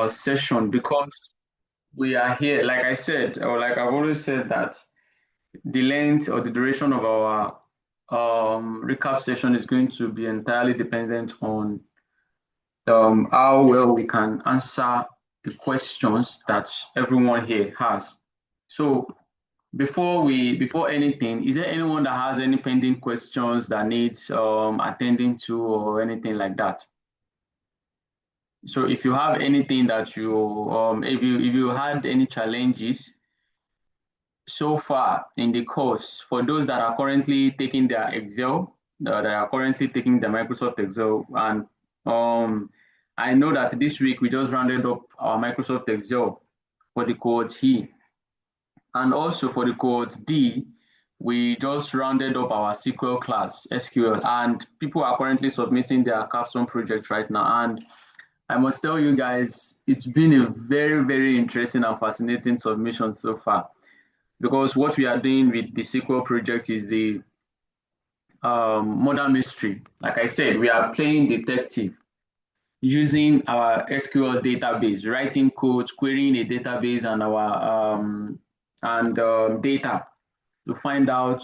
session because we are here. Like I said, or like I've always said, that the length or the duration of our recap session is going to be entirely dependent on how well we can answer the questions that everyone here has. So before anything, is there anyone that has any pending questions that needs attending to or anything like that? So if you have anything that if you had any challenges so far in the course, for those that are currently taking their Excel, that are currently taking the Microsoft Excel, and I know that this week we just rounded up our Microsoft Excel for the cohort E, and also for the cohort D, we just rounded up our SQL class, SQL, and people are currently submitting their capstone project right now. And I must tell you guys, it's been a very, very interesting and fascinating submission so far, because what we are doing with the SQL project is the murder mystery. Like I said, we are playing detective using our SQL database, writing codes, querying a database and our data to find out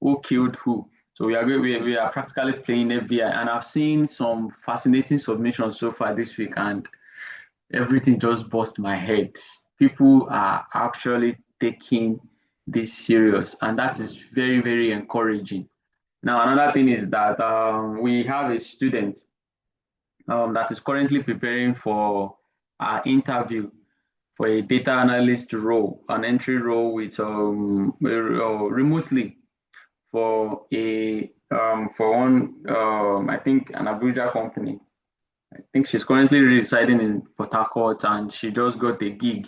who killed who. So we are practically playing FBI, and I've seen some fascinating submissions so far this week, and everything just bust my head. People are actually taking this serious, and that is very, very encouraging. Now, another thing is that we have a student that is currently preparing for our interview for a data analyst role, an entry role with remotely for one I think an Abuja company. I think she's currently residing in Port Harcourt, and she just got a gig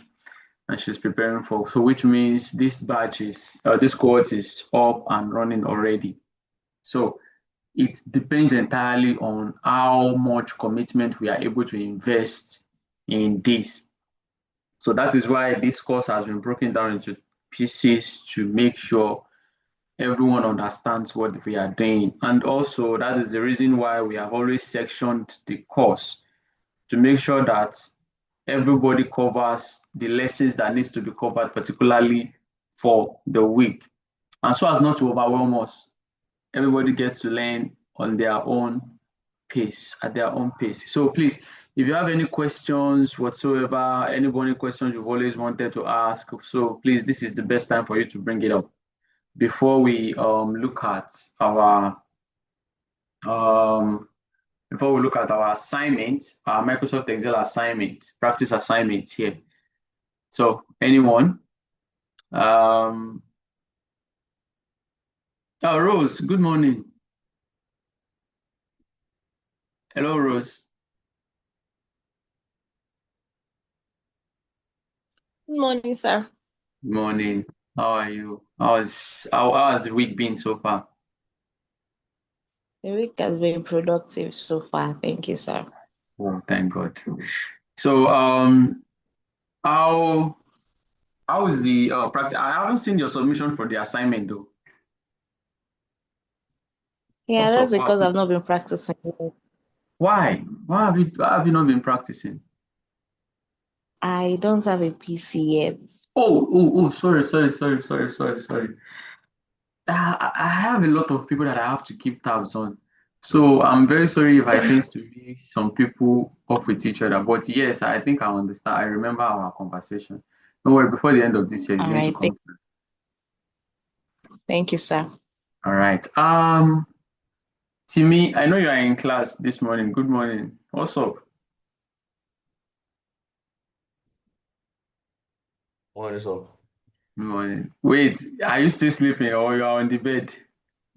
and she's preparing for. So which means this cohort is up and running already. So it depends entirely on how much commitment we are able to invest in this. So that is why this course has been broken down into pieces to make sure everyone understands what we are doing. And also, that is the reason why we have always sectioned the course to make sure that everybody covers the lessons that needs to be covered, particularly for the week. And so as not to overwhelm us, everybody gets to learn on their own pace, at their own pace. So please, if you have any questions whatsoever, any burning questions you've always wanted to ask, so please, this is the best time for you to bring it up before we look at our um, assignment, our Microsoft Excel assignment, practice assignment here. So anyone? Um, Rose, good morning. Hello, Rose. Good morning, sir. Good morning. How are you? How has the week been so far? The week has been productive so far. Thank you, sir. Oh, thank God. So how how is the practice? I haven't seen your submission for the assignment though. Yeah, What's that's up? because I've not been practicing. Why? Why have you not been practicing? I don't have a PC yet. Sorry. I have a lot of people that I have to keep tabs on. So I'm very sorry if I tend to mix some people off with each other. But yes, I think I understand. I remember our conversation. Don't worry, before the end of this year, you're All going to right. come. Thank you, sir. All right. Timmy, I know you are in class this morning. Good morning. What's up? What is up? Good morning. Wait, are you still sleeping or you are on the bed?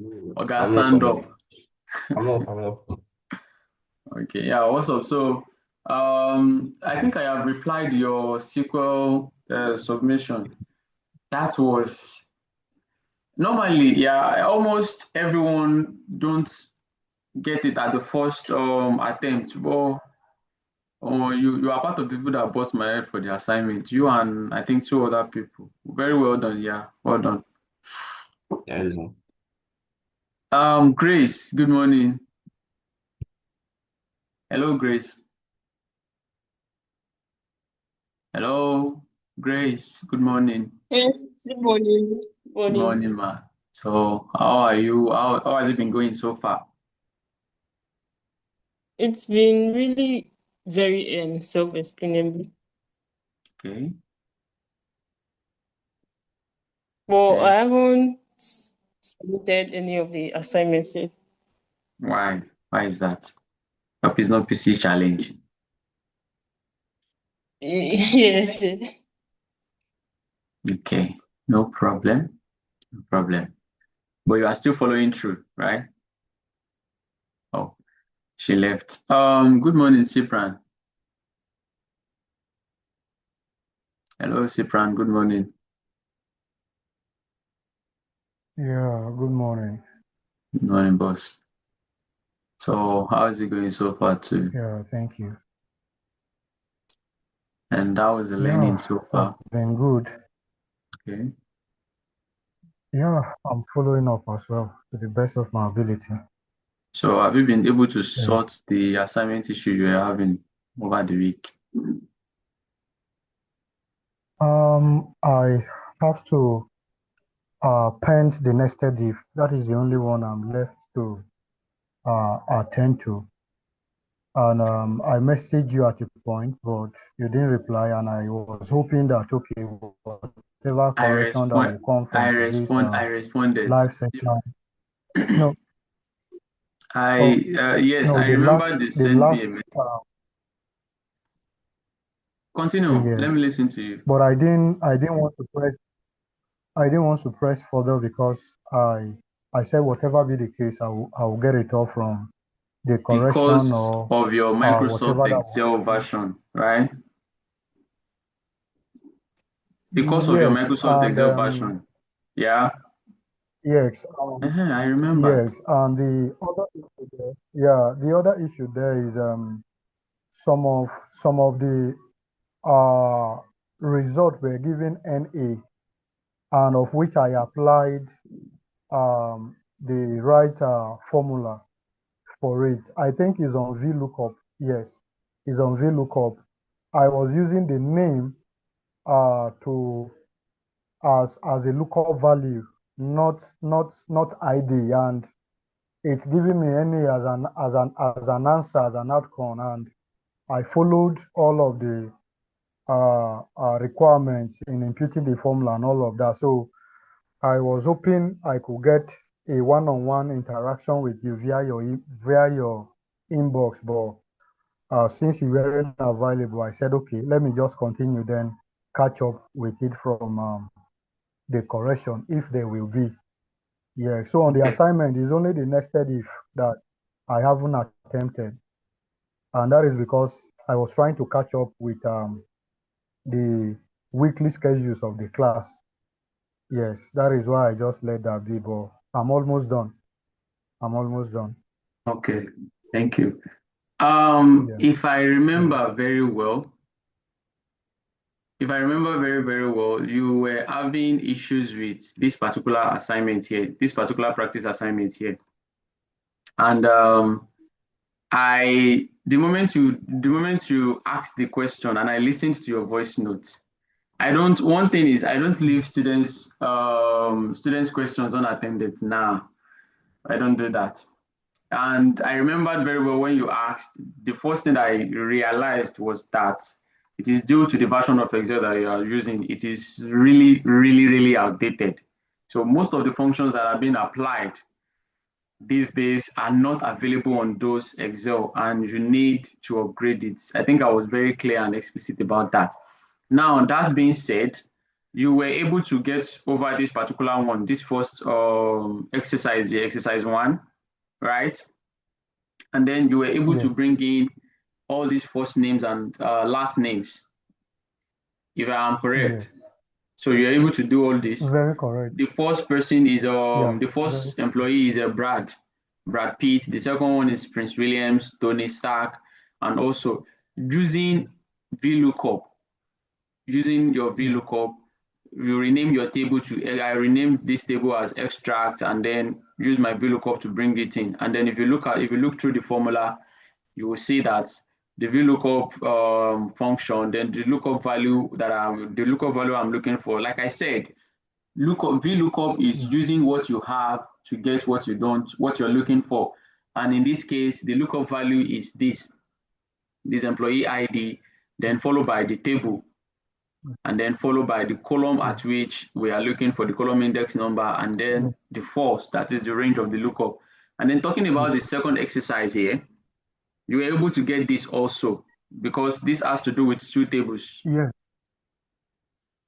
Okay, I'm up. stand up. I'm up. Okay, yeah, what's up? So, I think I have replied your SQL submission. That was normally, yeah, almost everyone don't get it at the first attempt, but you are part of the people that bust my head for the assignment. You and I think two other people. Very well done, yeah, well done. Yeah, I know. Grace, good morning. Hello, Grace. Grace, good morning. Yes, good morning. Good Morning. morning, ma. So, how are you? How has it been going so far? It's been really very self-explanatory. Okay, Well, okay. I haven't submitted any of the assignments yet. Why? Why is that? Hope it's not PC challenge. Yes, yes. Okay, no problem. No problem. But you are still following through, right? Oh, she left. Good morning, Cyprian. Hello, Cyprian. Good morning. Yeah, good morning. Good morning, boss. So, how is it going so far, too? Yeah, thank you. And how is the learning Yeah, so I've far? been good. Okay. Yeah, I'm following up as well to the best of my ability. So, have you been able to Yeah. sort the assignment issue you were having over the week? I have to paint the nested if. That is the only one I'm left to attend to. And I messaged you at a point, but you didn't reply, and I was hoping that okay, whatever I correction that respond. will come from today's I responded. live session. No, oh Yes, no, I remember they the sent me last a message. Continue. yes. Let me listen to you. But I didn't want to press further because I said whatever be the case, I will get it all from the correction Because or of your Microsoft whatever that was. Excel version, right? Because of your Yes, Microsoft and Excel version. Yeah. yes, I remembered. yes, and the other issue there, yeah, the other issue there is some of some of the uh results were given NA, and of which I applied the right formula for it. I think it's on VLOOKUP. Yes, it's on VLOOKUP. I was using the name to as a lookup value, not ID, and it's giving me any as an answer as an outcome, and I followed all of the requirements in imputing the formula and all of that. So I was hoping I could get a one-on-one interaction with you via your inbox, but since you weren't available, I said, okay, let me just continue then catch up with it from the correction if there will be. Yeah, so on the Okay. assignment, it's only the nested if that I haven't attempted. And that is because I was trying to catch up with the weekly schedules of the class. Yes, that is why I just let that be, but I'm almost done. I'm almost done. Okay. Thank you. Yeah, If I yeah, remember very well, if I remember very, very well, you were having issues with this particular assignment here, this particular practice assignment here. And the moment you asked the question and I listened to your voice notes, one thing is I don't leave students questions unattended. Nah, I don't do that. And I remembered very well when you asked, the first thing I realized was that it is due to the version of Excel that you are using. It is really, really, really outdated. So most of the functions that are being applied these days are not available on those Excel and you need to upgrade it. I think I was very clear and explicit about that. Now, that being said, you were able to get over this particular one, this first exercise, the exercise one, right? And then you were able to yes, bring in all these first names and last names, if I am yes. correct. So you're able to do all this. Very correct. The first person is Yeah, the very. first employee is a Brad Pitt. The second one is Prince Williams, Tony Stark, and also using VLOOKUP, using your Yeah, VLOOKUP, you rename your table to I rename this table as extract and then use my VLOOKUP to bring it in. And then if you look through the formula, you will see that the VLOOKUP function, then the lookup value I'm looking for. Like I said, VLOOKUP is using what you have to get what you're looking for. And in this case, the lookup value is this employee ID, then followed by the table, and then followed by the column at which we are looking for the column index number, and then the false, that is the range of the lookup. And then talking about the second exercise here, you were able to get this also because this has to do with two tables. Yeah.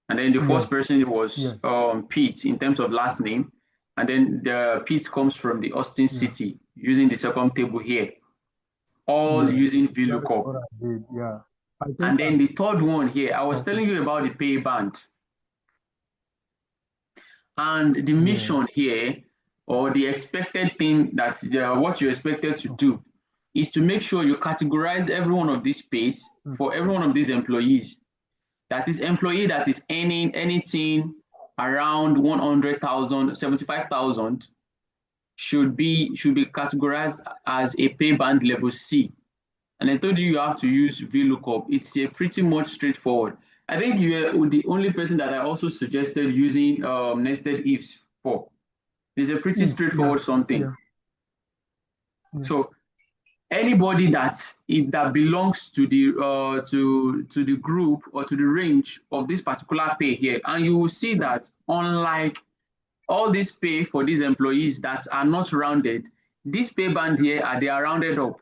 And then the first person was Pete in terms of last name. And then the Pete comes from the Austin city using the second table here, all using VLOOKUP. Yeah. And then the third one here, I was telling you about the pay band. And the mission here, or the expected thing that's what you're expected to do, is to make sure you categorize every one of these pays for every one of these employees. That is employee that is earning anything around 100,000, 75,000 should be categorized as a pay band level C. And I told you have to use VLOOKUP. It's pretty much straightforward. I think you are the only person that I also suggested using nested ifs for. It's a pretty straightforward something. So anybody that belongs to the group or to the range of this particular pay here, and you will see that unlike all this pay for these employees that are not rounded, this pay band here they are rounded up.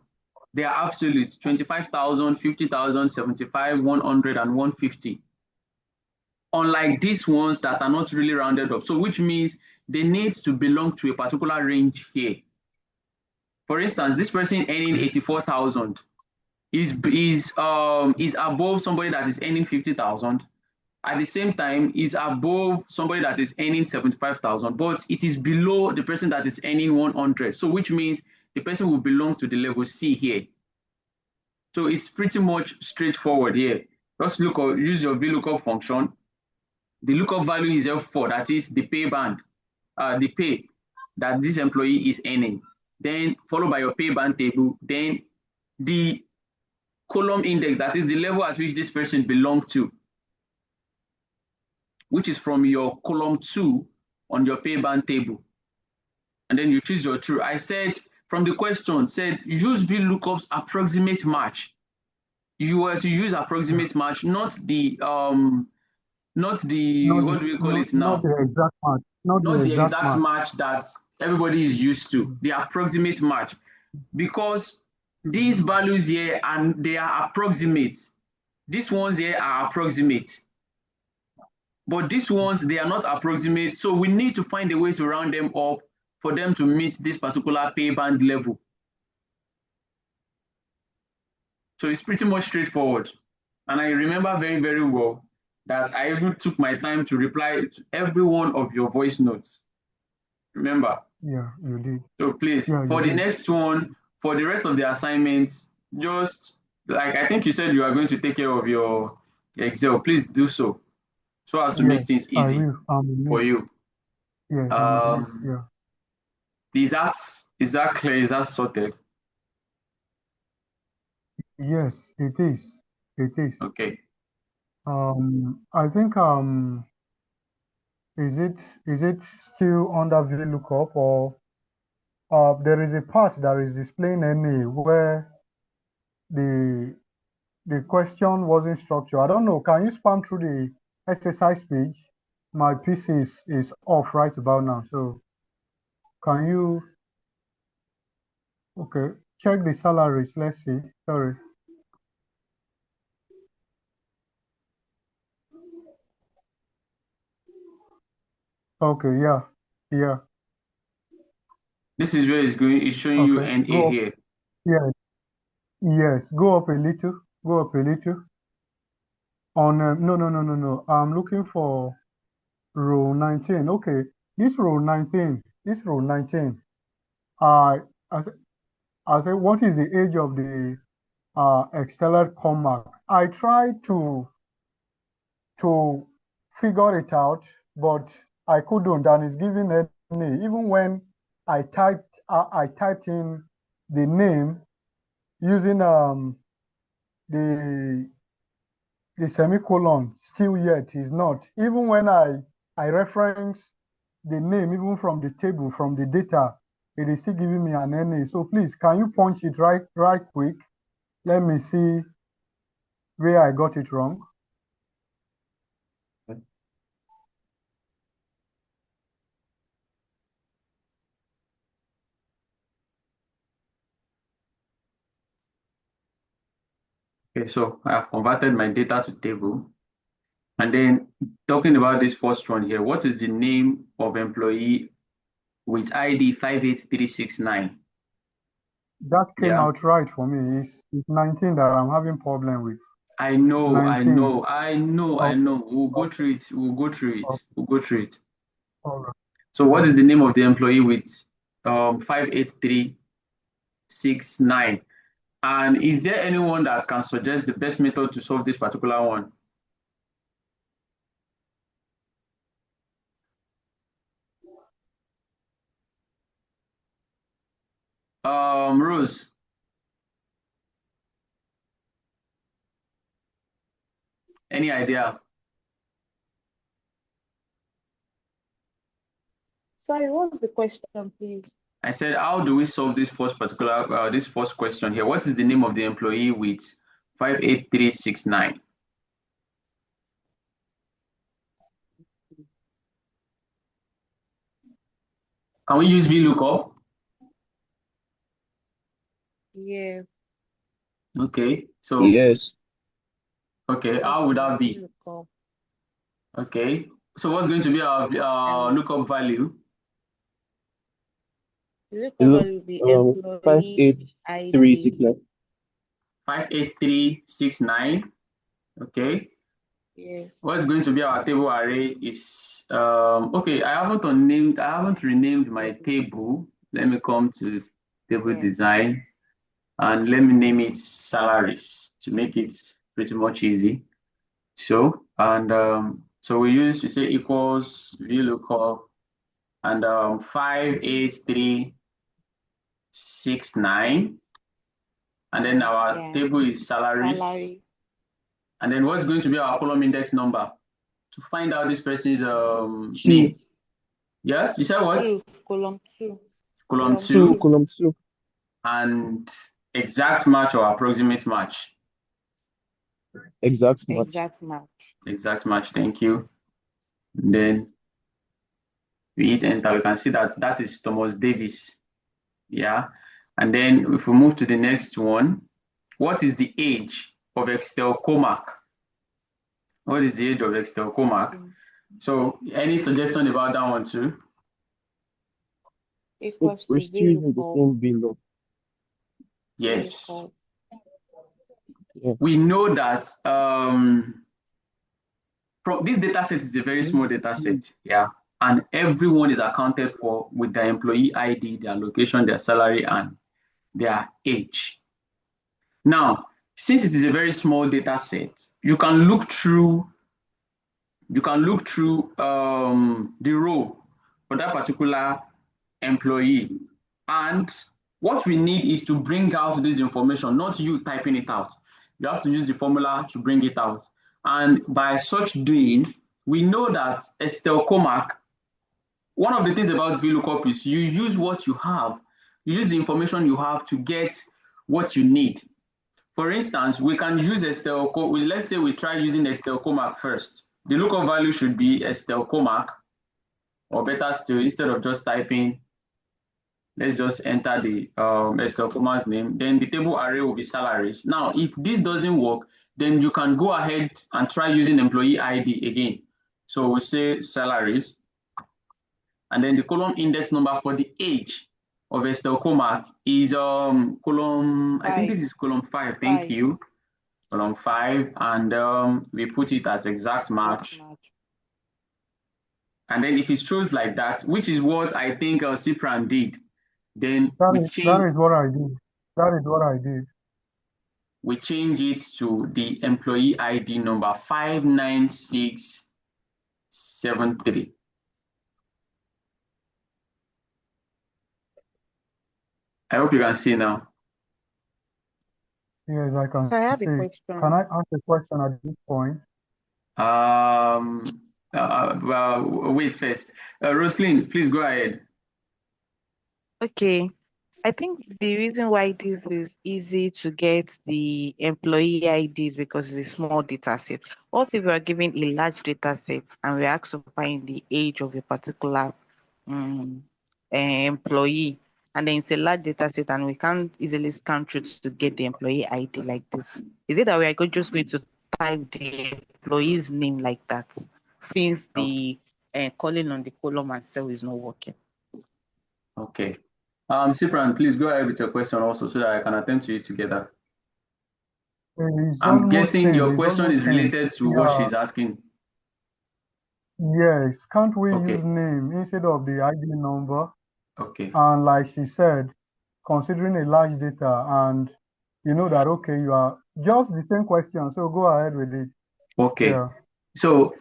They are absolute 25,000, 50,000, 75, 100, and 150. Unlike these ones that are not really rounded up. So which means they need to belong to a particular range here. For instance, this person earning 84,000 is above somebody that is earning 50,000. At the same time, is above somebody that is earning 75,000, but it is below the person that is earning 100. So which means the person will belong to the level C here. So it's pretty much straightforward here. Just use your VLOOKUP function. The lookup value is F4, that is the pay band, the pay that this employee is earning. Then followed by your pay band table, then the column index, that is the level at which this person belongs to, which is from your column 2 on your pay band table. And then you choose your true. I said from the question, said use VLOOKUP's approximate match. You were to use approximate match, not the what do we call it now? Not the exact match. Not the exact match that everybody is used to, the approximate match. Because these values here, and they are approximate. These ones here are approximate. But these ones, they are not approximate. So we need to find a way to round them up for them to meet this particular pay band level. So it's pretty much straightforward. And I remember very, very well that I even took my time to reply to every one of your voice notes. Remember? Yeah, you did. So please, for the next one, for the rest of the assignments, just like I think you said you are going to take care of your Excel, please do so as to make things easy for you. Is that clear? Is that sorted? Yes, it is. It is. Okay. I think is it still under VLOOKUP, or there is a part that is displaying NA where the question wasn't structured. I don't know. Can you span through the exercise page? My PC is off right about now. So can you check the salaries? Let's see. Sorry. Okay, yeah. This is where it's showing you NA here. Yes. Go up a little. On no. I'm looking for row 19. Okay, this row 19. I said, what is the age of the external comma? I tried to figure it out, but I couldn't, and it's giving any. Even when I typed in the name using the semicolon still yet is not. Even when I reference the name, even from the table, from the data, it is still giving me an NA. So please, can you punch it right quick? Let me see where I got it wrong. Okay, so I have converted my data to table. And then talking about this first one here, what is the name of employee with ID 58369? That came Yeah, out right for me. It's 19 that I'm having problem with. I know. 19. Oh, We'll go oh, through it. oh, We'll go through it. all right. So what is the name of the employee with 58369? And is there anyone that can suggest the best method to solve this particular one? Rose, any idea? Sorry, what's the question, please? I said, how do we solve this this first question here? What is the name of the employee with 58369? Can we use VLOOKUP? Yes. Okay, so Yes. okay, Yes, how would that please be? recall. Okay, so what's going to be our lookup value? The It recall look value will be five employee eight three six ID. nine. 58369. Okay, Yes. what's going to be our table array is okay. I haven't renamed my table. Let me come to table Yes. design and let me name it salaries to make it pretty much easy. So so we say equals VLOOKUP and 58369, and then our Yeah. table is salaries. Salary. And then what's going to be our column index number to find out this person's Two. name? Yes, you said what? 2, column 2. Column Two. 2 Column 2. and exact match or approximate match. Exact match. Exact match. Exact match, thank you. And then we hit enter, we can see that that is Thomas Davis. Yeah. And then if we move to the next one, what is the age of Extel Comac? What is the age of Extel Comac? So any suggestion about that one too? Equals We're to still using the VLOOKUP. same below. Yes. VLOOKUP. Yeah. We know that this data set is a very small data set, yeah, and everyone is accounted for with their employee ID, their location, their salary, and their age. Now, since it is a very small data set, you can look through the row for that particular employee, and what we need is to bring out this information, not you typing it out. You have to use the formula to bring it out. And by such doing, we know that Estelle Comac, one of the things about VLOOKUP is you use what you have, you use the information you have to get what you need. For instance, we can use Estelle Comac. Let's say we try using Estelle Comac first. The lookup value should be Estelle Comac, or better still, instead of just typing, let's just enter the Estelle Comac's name. Then the table array will be salaries. Now, if this doesn't work, then you can go ahead and try using employee ID again. So we say salaries, and then the column index number for the age of Estelle Comac is column, I think this is column 5. Thank you. Column 5, and we put it as exact match. And then if it shows like that, which is what I think Cipran did, then that is what I did. That is what I did. We change it to the employee ID number 59673. I hope you can see now. Yes, I can So I have a see. Can question. I ask a question at this point? Um, well, wait first. Roslyn, please go ahead. Okay. I think the reason why this is easy to get the employee IDs because it's a small data set. What if we are given a large data set and we ask to find the age of a particular um, employee, and then it's a large data set and we can't easily scan through to get the employee ID like this? Is it that we are just going to type the employee's name like that since Okay. the calling on the column and cell is not working? Okay. Sipran, please go ahead with your question also so that I can attend to it together. It's I'm almost guessing same. your It's question almost is same. related to what Yeah. she's asking. Yes. Can't we use Okay. name instead of the ID number? Okay. And like she said, considering a large data and you know that, okay, you are just the same question. So go ahead with it. Okay. Yeah. So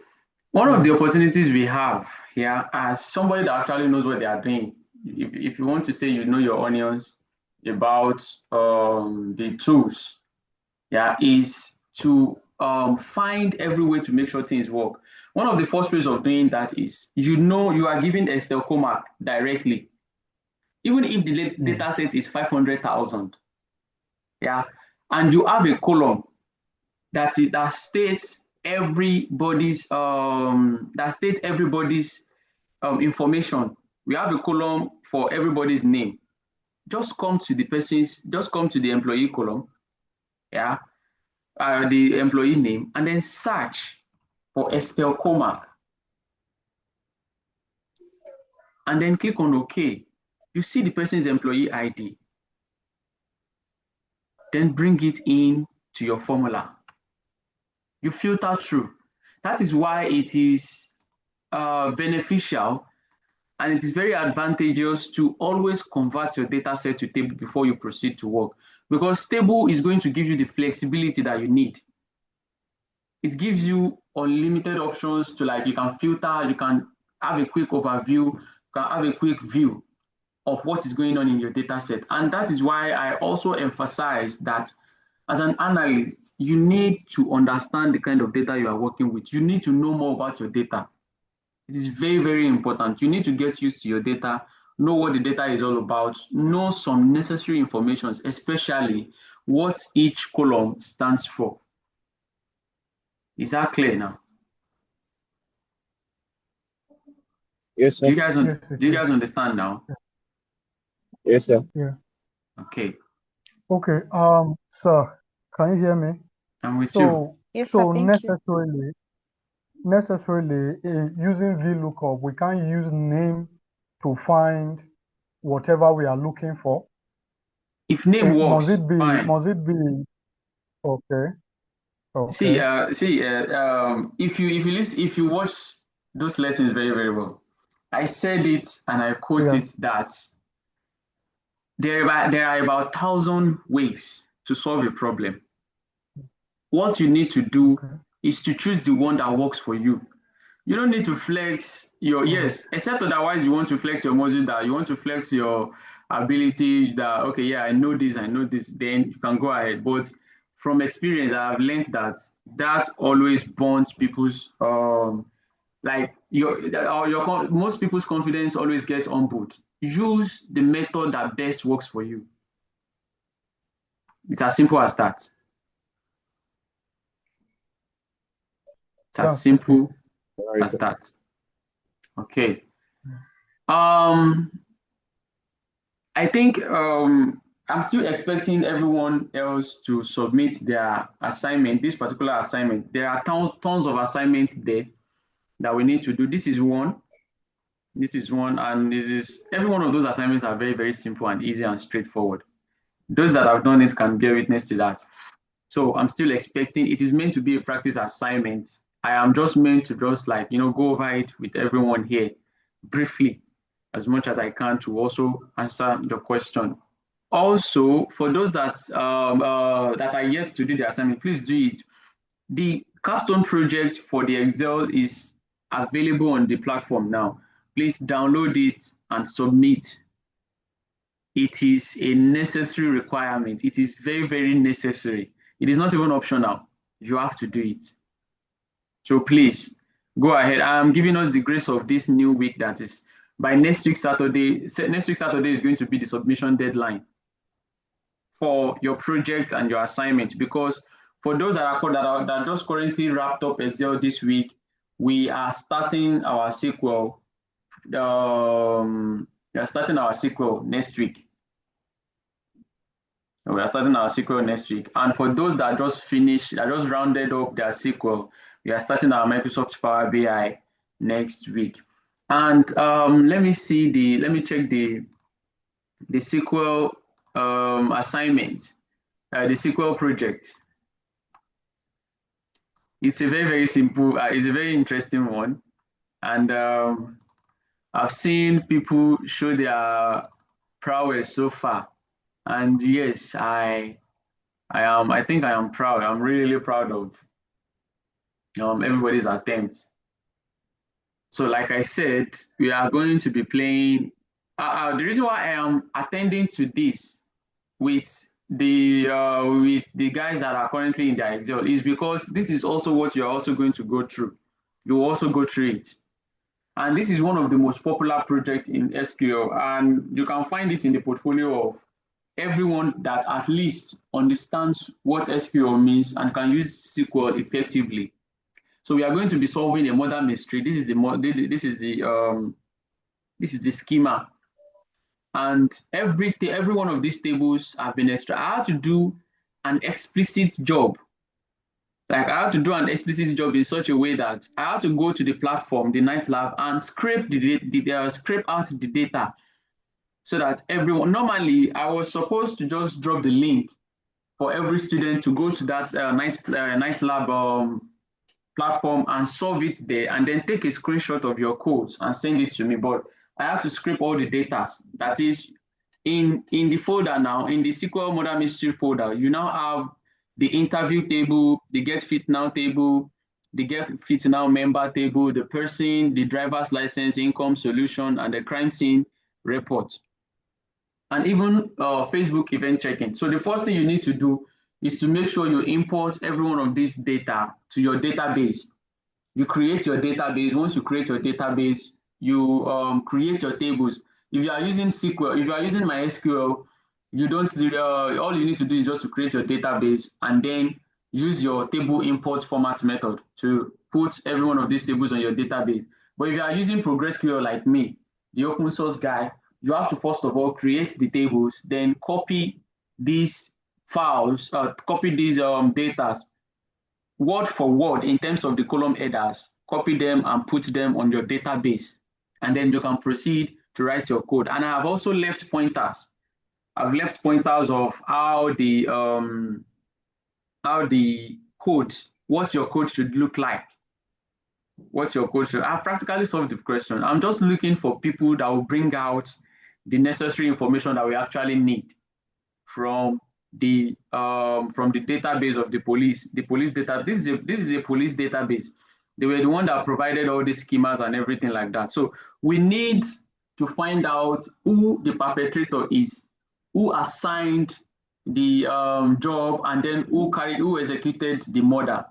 one of Yeah. the opportunities we have here as somebody that actually knows what they are doing, if you want to say you know your onions about the tools, yeah, is to find every way to make sure things work. One of the first ways of doing that is you know you are giving Estelle Comac directly, even if the Mm. data set is 500,000, yeah, and you have a column that states everybody's information. We have a column for everybody's name. Just come to the employee column, yeah, the employee name, and then search for Estelle Comac, and then click on OK. You see the person's employee ID, then bring it in to your formula. You filter through. That is why it is beneficial and it is very advantageous to always convert your data set to table before you proceed to work, because table is going to give you the flexibility that you need. It gives you unlimited options to, like, you can filter, you can have a quick overview, you can have a quick view of what is going on in your data set. And that is why I also emphasize that as an analyst, you need to understand the kind of data you are working with. You need to know more about your data. It is very, very important. You need to get used to your data, know what the data is all about, know some necessary information, especially what each column stands for. Is that clear now? Yes, Do sir. you guys Yes, it do you is. guys understand now? Yes, sir. Yeah. Okay, Okay. Sir, can you hear me? I'm with you. So, Yes, sir. so Thank you. necessarily in using VLOOKUP, we can't use name to find whatever we are looking for. If name Must works, it be, fine. okay, See, okay, if you watch those lessons very, very well, I said it and I quote yeah, it that there are about 1,000 ways to solve a problem. What you need to do okay, is to choose the one that works for you. You don't need to flex your, all right, yes, except otherwise you want to flex your muscle, that you want to flex your ability, that okay, yeah, I know this, then you can go ahead. But from experience, I have learned that that always burns people's like your most people's confidence always gets humbled. Use the method that best works for you. It's as simple as that. It's as that's okay. simple All right, as sir. that. Okay. Um, I think I'm still expecting everyone else to submit their assignment, this particular assignment. There are tons of assignments there that we need to do. This is one. This is one. And this is every one of those assignments are very, very simple and easy and straightforward. Those that have done it can bear witness to that. So I'm still expecting it is meant to be a practice assignment. I am just meant to just, like, go over it with everyone here briefly as much as I can to also answer the question. Also, for those that are yet to do the assignment, please do it. The capstone project for the Excel is available on the platform now. Please download it and submit. It is a necessary requirement. It is very, very necessary. It is not even optional. You have to do it. So please go ahead. I'm giving us the grace of this new week, that is by next week Saturday. Next week Saturday is going to be the submission deadline for your project and your assignment, because for those that just currently wrapped up Excel this week, we are starting our sequel. We are starting our sequel next week. We are starting our sequel next week. And for those that just finished, that just rounded up their sequel, we are starting our Microsoft Power BI next week. And let me check the sequel assignment, the sequel project. It's a very, very simple, it's a very interesting one. And I've seen people show their prowess so far. And yes, I think I am proud. I'm really proud of everybody's attempts. So like I said, we are going to be playing. The reason why I am attending to this with the guys that are currently in the Excel is because this is also what you're also going to go through. You also go through it. And this is one of the most popular projects in SQL, and you can find it in the portfolio of everyone that at least understands what SQL means and can use SQL effectively. So we are going to be solving a modern mystery. This is the schema, and every one of these tables have been extra. I had to do an explicit job. Like I had to do an explicit job in such a way that I had to go to the platform, the Night Lab, and scrape scrape out the data, so that everyone. Normally, I was supposed to just drop the link for every student to go to that Night Lab platform and solve it there, and then take a screenshot of your codes and send it to me. But I have to scrape all the data. That is in the folder now, in the SQL Modern Mystery folder, you now have the interview table, the get fit now table, the get fit now member table, the person, the driver's license, income solution, and the crime scene report, and even Facebook event checking. So the first thing you need to do is to make sure you import every one of these data to your database. You create your database. Once you create your database, you create your tables. If you are using SQL, if you are using MySQL, you don't all you need to do is just to create your database and then use your table import format method to put every one of these tables on your database. But if you are using ProgreSQL like me, the open source guy, you have to first of all create the tables, then copy these files, copy these data word for word in terms of the column headers, copy them and put them on your database. And then you can proceed to write your code. And I have also left pointers. I've left pointers of how the code, what your code should look like. What your code should. I've practically solved the question. I'm just looking for people that will bring out the necessary information that we actually need from the database of the police data. This is a police database. They were the one that provided all the schemas and everything like that. So we need to find out who the perpetrator is, who assigned the job, and then who executed the murder.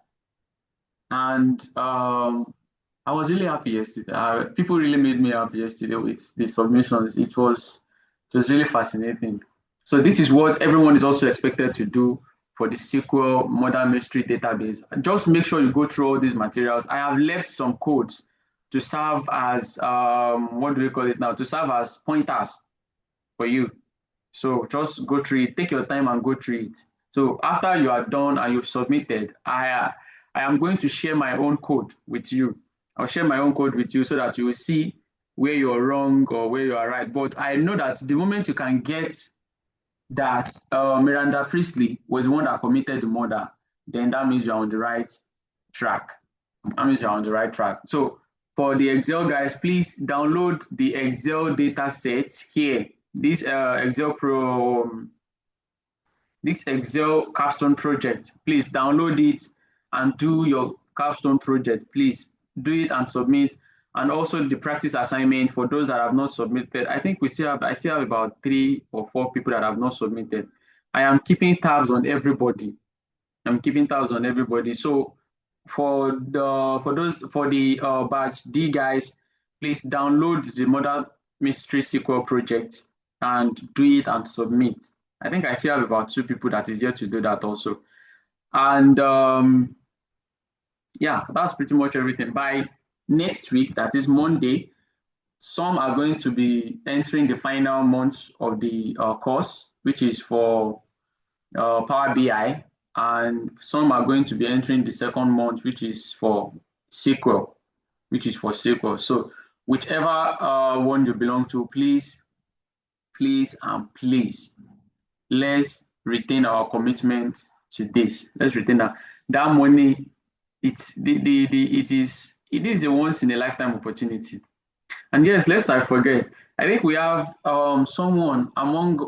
And I was really happy yesterday. People really made me happy yesterday with the submissions. It was really fascinating. So this is what everyone is also expected to do for the SQL Modern Mystery Database. Just make sure you go through all these materials. I have left some codes to serve as, what do we call it now? To serve as pointers for you. So just go through it, take your time and go through it. So after you are done and you've submitted, I am going to share my own code with you. I'll share my own code with you so that you will see where you're wrong or where you are right. But I know that the moment you can get that Miranda Priestley was the one that committed the murder, then that means you're on the right track. That means you're on the right track. So for the Excel guys, please download the Excel data set here. This Excel capstone project. Please download it and do your capstone project. Please do it and submit. and also the practice assignment for those that have not submitted. I think I still have about 3 or 4 people that have not submitted. I am keeping tabs on everybody. I'm keeping tabs on everybody. So for the batch D guys, please download the Murder Mystery Sequel project and do it and submit. I think I still have about 2 people that is here to do that also. And yeah, that's pretty much everything. By next week, that is Monday, some are going to be entering the final months of the course, which is for Power BI, and some are going to be entering the second month, which is for SQL, So whichever one you belong to, please, please, and please, let's retain our commitment to this. Let's retain that money. It is a once in a lifetime opportunity. And yes, lest I forget, I think we have someone among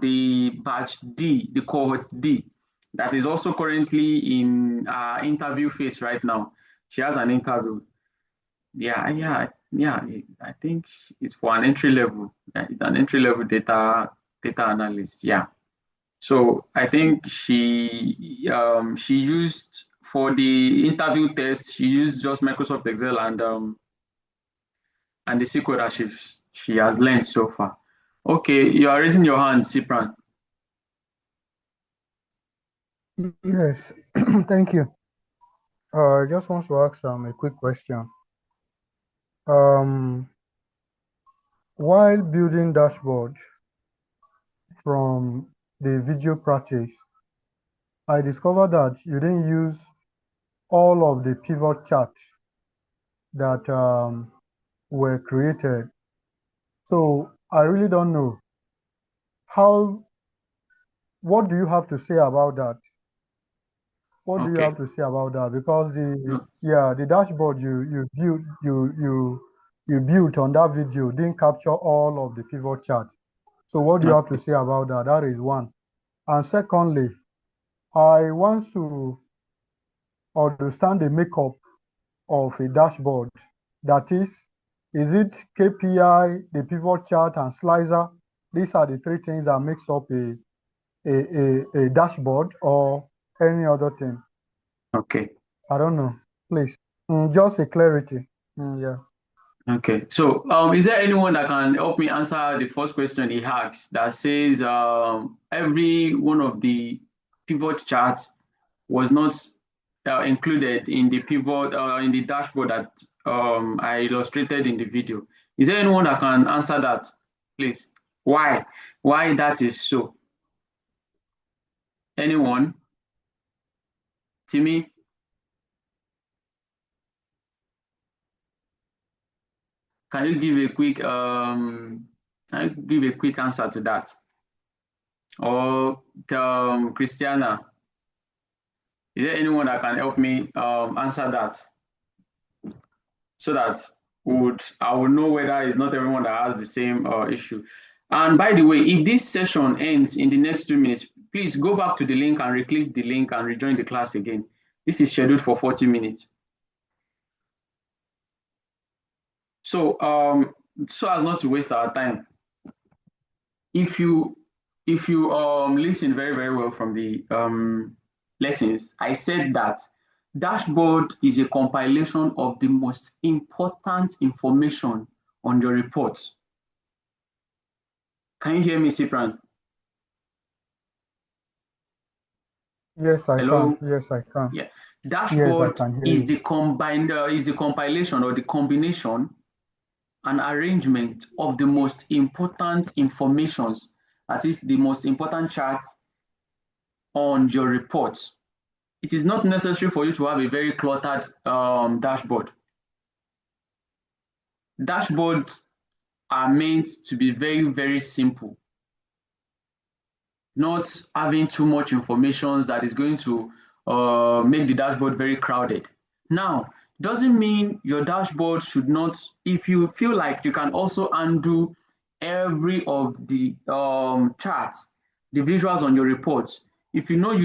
the batch D, the cohort D, that is also currently in interview phase right now. She has an interview. Yeah. I think it's for an entry level. Yeah, it's an entry level data analyst. Yeah. So I think she used for the interview test. She used just Microsoft Excel and the SQL that she has learned so far. Okay, you are raising your hand, Cipran. Yes, thank you. I just want to ask a quick question. While building dashboard from the video practice, I discovered that you didn't use all of the pivot charts that were created. So I really don't know what do you have to say about that? What do you have to say about that? Because the dashboard you built on that video didn't capture all of the pivot chart. So what do you have to say about that? That is one. And secondly, I want to understand the makeup of a dashboard. That is it KPI, the pivot chart, and slicer? These are the 3 things that makes up a dashboard, or any other thing? Okay. I don't know. Please, just a clarity. Yeah. Okay. So, is there anyone that can help me answer the first question he asked that says every one of the pivot charts was not included in the pivot in the dashboard that I illustrated in the video? Is there anyone that can answer that, please? Why? Why that is so? Anyone? Timmy? Can you give a quick answer to that? Or Christiana? Is there anyone that can help me answer that? So that I will know whether it's not everyone that has the same issue. And by the way, if this session ends in the next 2 minutes, please go back to the link and re-click the link and rejoin the class again. This is scheduled for 40 minutes. So so as not to waste our time, if you listen very, very well from the lessons, I said that dashboard is a compilation of the most important information on your reports. Can you hear me, Cipran? Yes, I Hello? can. Yes, I can. Yeah. Dashboard yes, I can hear is you. the compilation or the combination and arrangement of the most important informations, that is the most important charts on your report. It is not necessary for you to have a very cluttered dashboard. Dashboards are meant to be very, very simple, not having too much information that is going to make the dashboard very crowded. Now, doesn't mean your dashboard should not, if you feel like you can also undo every of the charts, the visuals on your reports, if you know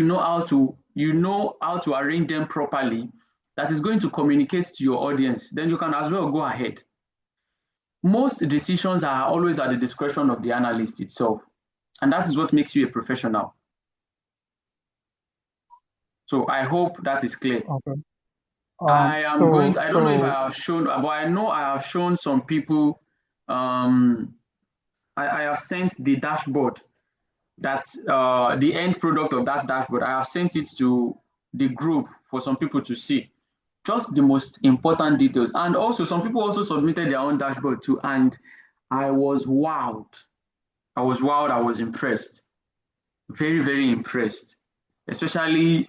how to arrange them properly, that is going to communicate to your audience, then you can as well go ahead. Most decisions are always at the discretion of the analyst itself, and that is what makes you a professional. So I hope that is clear. Okay. I am going to, I don't know if So I have shown, but I know I have shown some people, I have sent the dashboard, that's the end product of that dashboard. I have sent it to the group for some people to see. Just the most important details. And also some people also submitted their own dashboard too. And I was wowed. I was impressed. Very, very impressed. Especially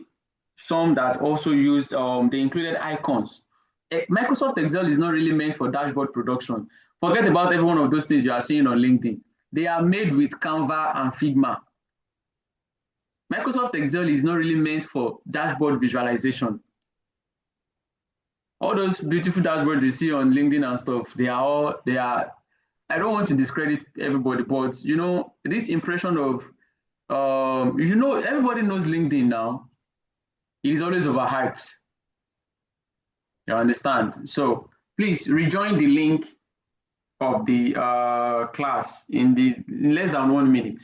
some that also used, they included icons. Microsoft Excel is not really meant for dashboard production. Forget about every one of those things you are seeing on LinkedIn. They are made with Canva and Figma. Microsoft Excel is not really meant for dashboard visualization. All those beautiful dashboards you see on LinkedIn and stuff, they are, I don't want to discredit everybody, but you know, this impression of, you know, everybody knows LinkedIn now. It is always overhyped. You understand? So please rejoin the link of the class in less than 1 minute.